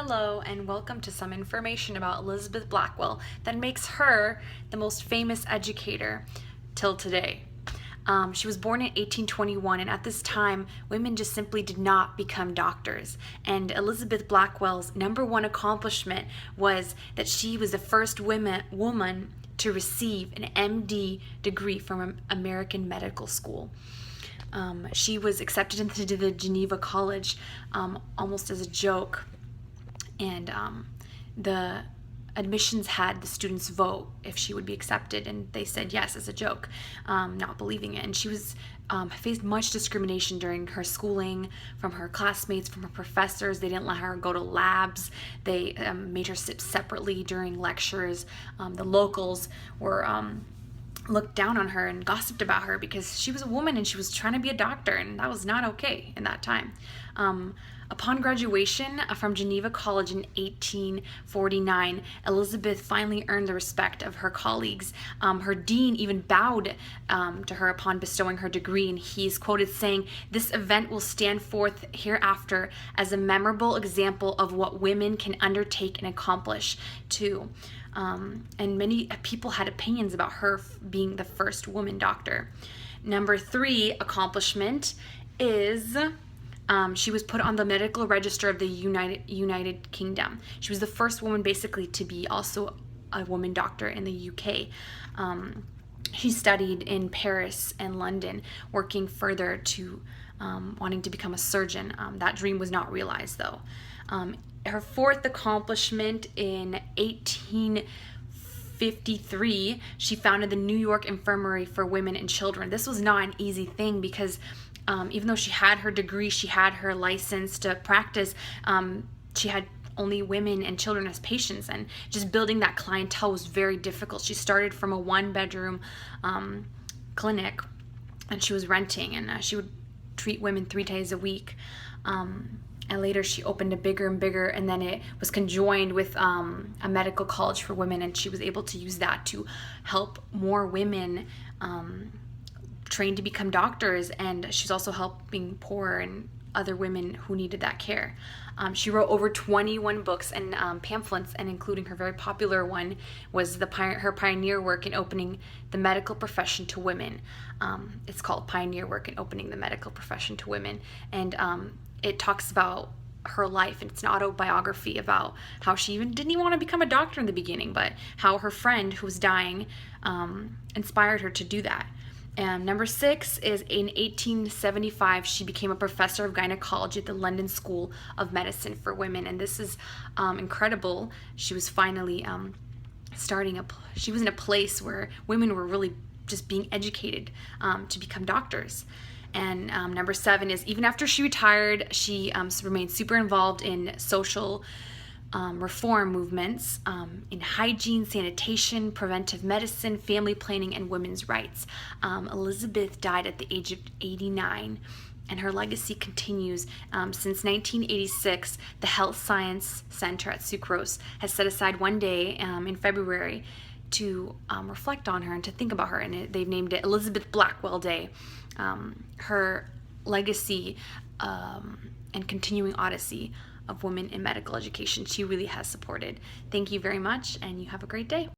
Hello and welcome to some information about Elizabeth Blackwell that makes her the most famous educator till today. She was born in 1821, and at this time, women just simply did not become doctors. And Elizabeth Blackwell's number one accomplishment was that she was the first woman to receive an MD degree from American Medical School. She was accepted into the Geneva College almost as a joke, and the admissions had the students vote if she would be accepted, and they said yes as a joke, not believing it. And she was faced much discrimination during her schooling from her classmates, from her professors. They didn't let her go to labs. They made her sit separately during lectures. The locals were looked down on her and gossiped about her because she was a woman and she was trying to be a doctor, and that was not okay in that time. Upon graduation from Geneva College in 1849, Elizabeth finally earned the respect of her colleagues. Her dean even bowed to her upon bestowing her degree, and he's quoted saying, "This event will stand forth hereafter as a memorable example of what women can undertake and accomplish too." And many people had opinions about her being the first woman doctor. Number 3 accomplishment is she was put on the medical register of the United Kingdom. She was the first woman basically to be also a woman doctor in the UK. She studied in Paris and London, working further to wanting to become a surgeon. That dream was not realized though. Her 4th accomplishment in 1853, she founded the New York Infirmary for Women and Children. This was not an easy thing because even though she had her degree, she had her license to practice, she had only women and children as patients, and just building that clientele was very difficult. She started from a 1-bedroom clinic, and she was renting, and she would treat women 3 days a week. And later she opened a bigger and bigger, and then it was conjoined with a medical college for women, and she was able to use that to help more women train to become doctors, and she's also helping poor and other women who needed that care. She wrote over 21 books and pamphlets, and including her very popular one was her pioneer work in opening the medical profession to women. It's called Pioneer Work in Opening the Medical Profession to Women, and it talks about her life, and it's an autobiography about how she didn't even want to become a doctor in the beginning, but how her friend who was dying inspired her to do that. And number 6 is in 1875, she became a professor of gynecology at the London School of Medicine for Women, and this is incredible. She was finally she was in a place where women were really just being educated to become doctors. And number 7 is even after she retired, she remained super involved in social reform movements in hygiene, sanitation, preventive medicine, family planning, and women's rights. Elizabeth died at the age of 89, and her legacy continues. Since 1986, the Health Science Center at Sucrose has set aside one day in February to reflect on her and to think about her, and they've named it Elizabeth Blackwell Day. Her legacy and continuing odyssey of women in medical education, she really has supported. Thank you very much, and you have a great day.